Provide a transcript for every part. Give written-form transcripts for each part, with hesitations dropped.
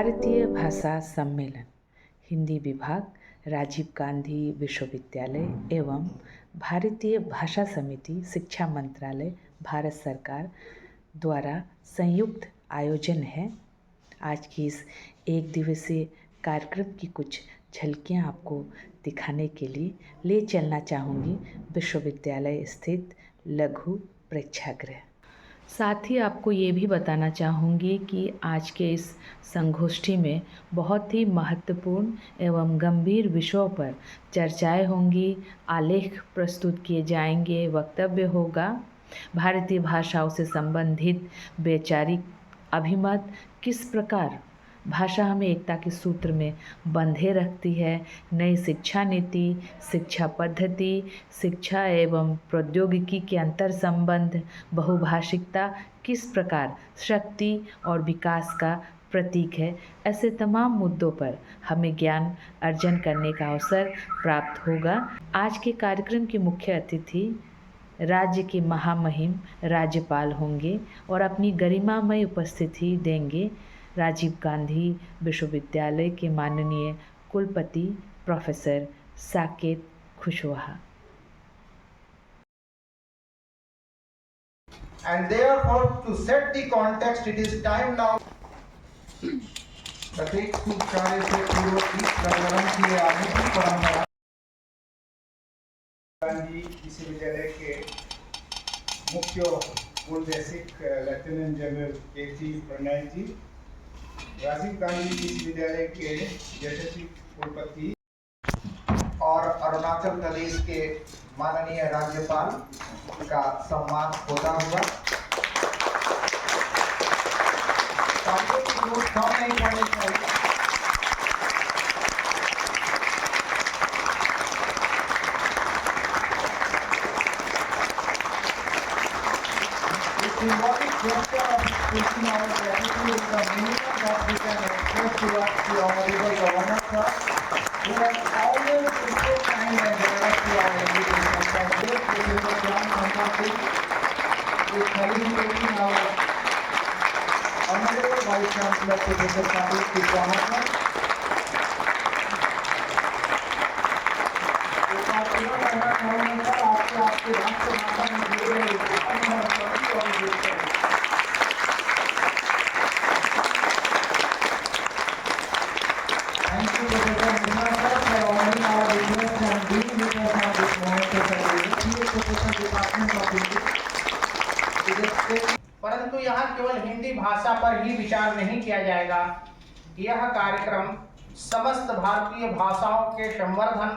भारतीय भाषा सम्मेलन, हिंदी विभाग, राजीव गांधी विश्वविद्यालय एवं भारतीय भाषा समिति, शिक्षा मंत्रालय, भारत सरकार द्वारा संयुक्त आयोजन है। आज की इस एक दिवसीय कार्यक्रम की कुछ झलकियां आपको दिखाने के लिए ले चलना चाहूँगी विश्वविद्यालय स्थित लघु प्रेक्षागृह। साथ ही आपको ये भी बताना चाहूँगी कि आज के इस संगोष्ठी में बहुत ही महत्वपूर्ण एवं गंभीर विषयों पर चर्चाएं होंगी, आलेख प्रस्तुत किए जाएंगे, वक्तव्य होगा। भारतीय भाषाओं से संबंधित वैचारिक अभिमत, किस प्रकार भाषा हमें एकता के सूत्र में बंधे रखती है, नई शिक्षा नीति, शिक्षा पद्धति, शिक्षा एवं प्रौद्योगिकी के अंतर संबंध, बहुभाषिकता किस प्रकार शक्ति और विकास का प्रतीक है, ऐसे तमाम मुद्दों पर हमें ज्ञान अर्जन करने का अवसर प्राप्त होगा। आज के कार्यक्रम के मुख्य अतिथि राज्य के महामहिम राज्यपाल होंगे और अपनी गरिमामय उपस्थिति देंगे राजीव गांधी विश्वविद्यालय के माननीय कुलपति professor Saket Kushwaha. And therefore, to set the context, it is time now. प्रत्येक सूप कार्य से पूर्व इस प्रकरण की आगे की परंपरा गांधी विश्वविद्यालय के मुख्य उपदेशक लेफ्टिनेंट जनरल के.सी. प्रणय जी, राजीव गांधी विश्वविद्यालय के यशस्वी कुलपति और अरुणाचल प्रदेश के माननीय राज्यपाल का सम्मान होता हुआ नहीं करनी चाहिए। Symbolic gesture of expressing our gratitude is the minimum that we can express towards the Honorable Governor Sir, who has always been so kind and generous to our education. From this, we will go down compulsory with felicitating our Honorable Vice Chancellor Professor Saket Kushwaha. आपके राष्ट्रभाषा में दिए गए परंतु यहाँ केवल हिंदी भाषा पर ही विचार नहीं किया जाएगा। यह कार्यक्रम समस्त भारतीय भाषाओं के संवर्धन,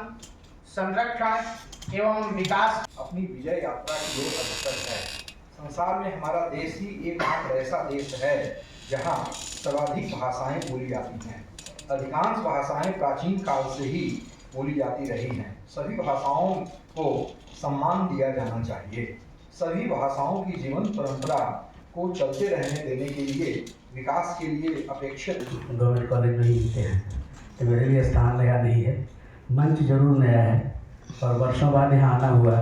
संरक्षण एवं विकास अपनी विजय यात्रा की ओर अग्रसर है। संसार में हमारा देश ही एकमात्र ऐसा देश है जहाँ सर्वाधिक भाषाएं बोली जाती हैं। अधिकांश भाषाएं प्राचीन काल से ही बोली जाती रही हैं। सभी भाषाओं को सम्मान दिया जाना चाहिए। सभी भाषाओं की जीवन परंपरा को चलते रहने देने के लिए, विकास के लिए अपेक्षित। गवर्नमेंट कॉलेज में ही होते हैं तो मेरे लिए स्थान नया नहीं है, मंच जरूर नया है और वर्षों बाद यहाँ आना हुआ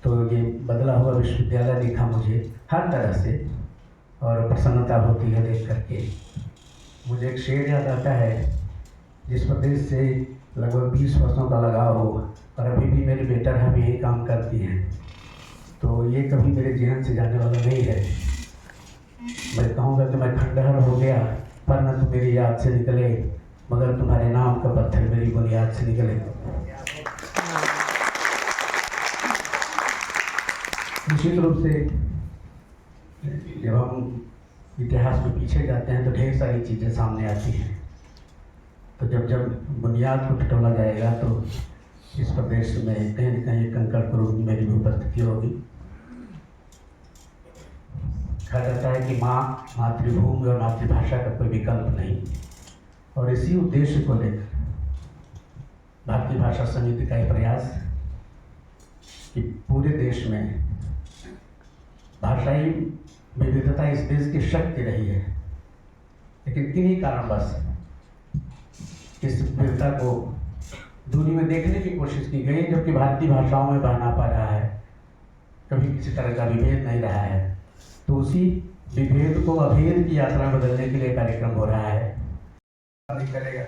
तो ये बदला हुआ विश्वविद्यालय दिखा मुझे हर तरह से और प्रसन्नता होती है देख करके। मुझे एक शेर याद आता है, जिस प्रदेश से लगभग 20 वर्षों का लगाव हो और अभी भी मेरी बेटर हम यही काम करती हैं, तो ये कभी मेरे जीवन से जाने वाला नहीं है। मैं कहूँगा कि मैं खंडहर हो गया पर न तो मेरी याद से निकले, मगर तुम्हारे नाम का पत्थर मेरी बुनियाद से निकले। निश्चित रूप से जब हम इतिहास में पीछे जाते हैं तो ढेर सारी चीज़ें सामने आती हैं। तो जब बुनियाद को टटोला जाएगा तो इस प्रदेश में कहीं न कहीं कंकड़ करूप मेरी भी उपस्थिति होगी। कहा जाता है कि माँ, मातृभूमि और मातृभाषा का कोई विकल्प नहीं, और इसी उद्देश्य को लेकर भारतीय भाषा समिति का यह प्रयास कि पूरे देश में भाषाई विविधता इस देश की शक्ति रही है, लेकिन किन्हीं कारणवश इस विविधता को दूरी में देखने की कोशिश की गई, जबकि भारतीय भाषाओं में बना पा रहा है, कभी किसी तरह का विभेद नहीं रहा है। तो उसी विभेद को अभेद की यात्रा में बदलने के लिए कार्यक्रम हो रहा है। नहीं करेगा।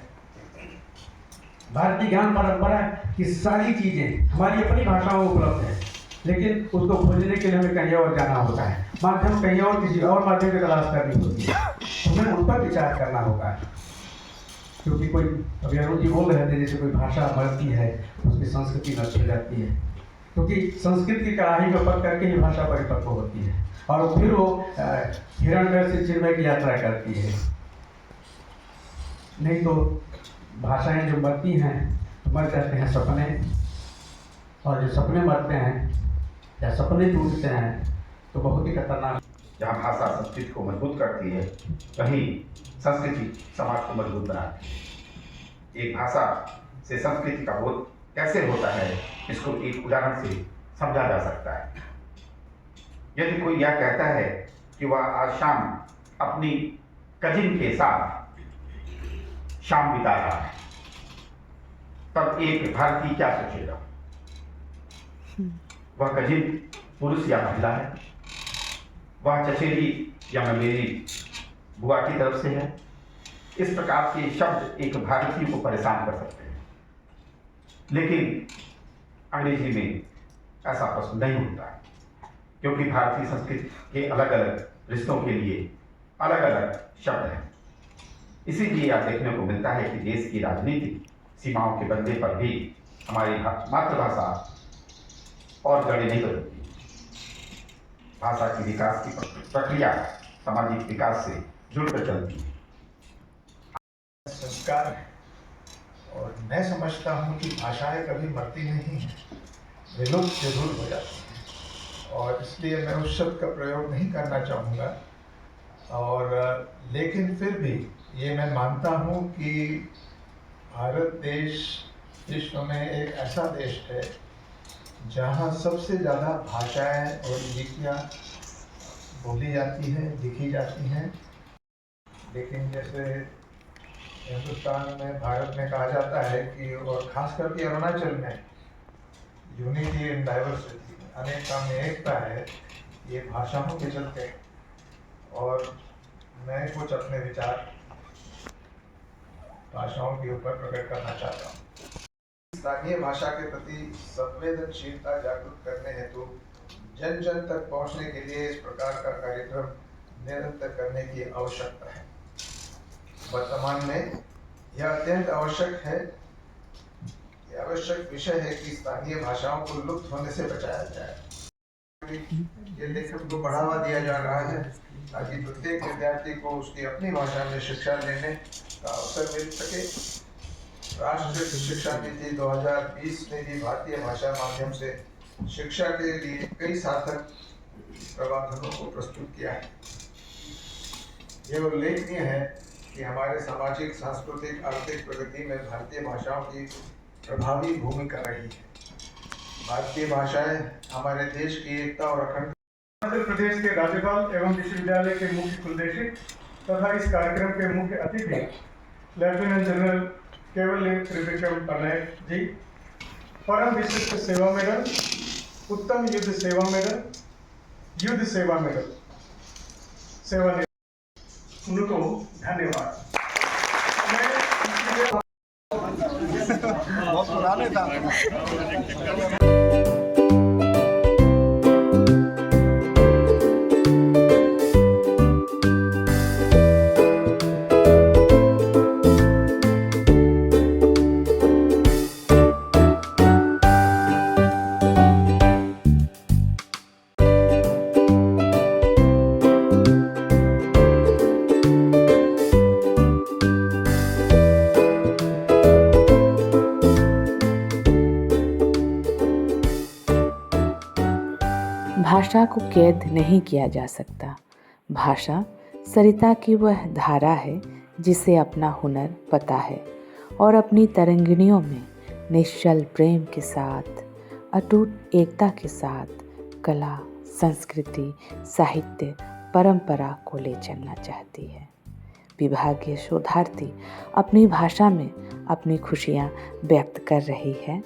भारतीय ज्ञान परंपरा की सारी चीज़ें हमारी अपनी भाषाओं में उपलब्ध है, लेकिन उसको खोजने के लिए हमें कहीं और जाना होता है, माध्यम कहीं और किसी और माध्यम की तलाश करनी होती है। हमें उन पर विचार करना होगा, क्योंकि कोई अभी अरुण जी बोल रहे थे जैसे कोई भाषा बढ़ती है उसकी संस्कृति नष्ट हो जाती है, क्योंकि संस्कृत की कड़ाही में पक करके ही भाषा परिपक्व होती है और फिर वो हिरण्यगर्भ से चिन्मय की यात्रा करती है। नहीं तो भाषाएं जो मरती हैं मर जाते हैं सपने, और जो सपने मरते हैं या सपने टूटते हैं तो बहुत ही खतरनाक। जहाँ भाषा संस्कृति को मजबूत करती है वहीं संस्कृति समाज को मजबूत बनाती है। एक भाषा से संस्कृति का बोध कैसे होता है इसको एक उदाहरण से समझा जा सकता है। यदि कोई यह कहता है कि वह आज शाम अपनी कजिन के साथ शाम बिता रहा है, तब एक भारतीय क्या सोचेगा? वह कजिन पुरुष या महिला है, वह चचेरी या ममेरी बुआ की तरफ से है। इस प्रकार के शब्द एक भारतीय को परेशान कर सकते हैं, लेकिन अंग्रेजी में ऐसा प्रश्न नहीं होता है, क्योंकि भारतीय संस्कृति के अलग अलग रिश्तों के लिए अलग अलग शब्द हैं। इसीलिए यह देखने को मिलता है कि देश की राजनीतिक सीमाओं के बदले पर भी हमारी मातृभाषा और जड़ें नहीं बदलती। भाषा की विकास की प्रक्रिया सामाजिक विकास से जुड़कर चलती है। संस्कार है और मैं समझता हूँ कि भाषाएं कभी मरती नहीं हैं, विलुप्त जरूर हो जाती हैं, और इसलिए मैं उस शब्द का प्रयोग नहीं करना चाहूँगा। और लेकिन फिर भी ये मैं मानता हूँ कि भारत देश विश्व में एक ऐसा देश है जहाँ सबसे ज़्यादा भाषाएं और लिपियाँ बोली जाती हैं, लिखी जाती हैं। लेकिन जैसे हिंदुस्तान में, भारत में कहा जाता है कि, और ख़ास करके अरुणाचल में, यूनिटी इन डाइवर्सिटी, अनेकता में एकता है, ये भाषाओं के चलते। और मैं कुछ अपने विचार भाषाओं के ऊपर प्रकट करना चाहता हूँ। स्थानीय भाषा के प्रति संवेदनशीलता जागरूक करने हेतु जन जन तक पहुँचने के लिए इस प्रकार का कार्यक्रम निरंतर करने की आवश्यकता है। वर्तमान में यह अत्यंत आवश्यक है, यह आवश्यक विषय है कि स्थानीय भाषाओं को लुप्त होने से बचाया जाए। ये लेखन को बढ़ावा दिया जा रहा है ताकि प्रत्येक विद्यार्थी को उसकी अपनी भाषा में शिक्षा लेने का अवसर मिल सके। राष्ट्रीय शिक्षा नीति 2020 ने भी भारतीय भाषा माध्यम से शिक्षा के लिए कई सार्थक प्रावधानों को प्रस्तुत किया है। यह उल्लेखनीय है कि हमारे सामाजिक, सांस्कृतिक, आर्थिक प्रगति में भारतीय भाषाओं की प्रभावी भूमिका रही है। भारतीय भाषाएं हमारे देश की एकता और अखंड। मध्य प्रदेश के राज्यपाल एवं विश्वविद्यालय के मुख्य कुलदेशिक तथा इस कार्यक्रम के मुख्य अतिथि लेफ्टिनेंट जनरल केवल त्रिविक्रम पनायक जी, परम विशिष्ट सेवा मेडल, उत्तम युद्ध सेवा मेडल, युद्ध सेवा मेडल, सेवा उनको धन्यवाद। बहुत पुराने था। भाषा को कैद नहीं किया जा सकता। भाषा सरिता की वह धारा है जिसे अपना हुनर पता है और अपनी तरंगिणियों में निश्चल प्रेम के साथ, अटूट एकता के साथ कला, संस्कृति, साहित्य, परंपरा को ले चलना चाहती है। विभागीय शोधार्थी अपनी भाषा में अपनी खुशियाँ व्यक्त कर रही है।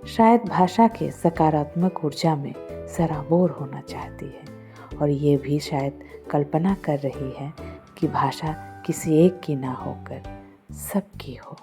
शायद भाषा के सकारात्मक ऊर्जा में सराबोर होना चाहती है और ये भी शायद कल्पना कर रही है कि भाषा किसी एक की ना होकर सबकी हो।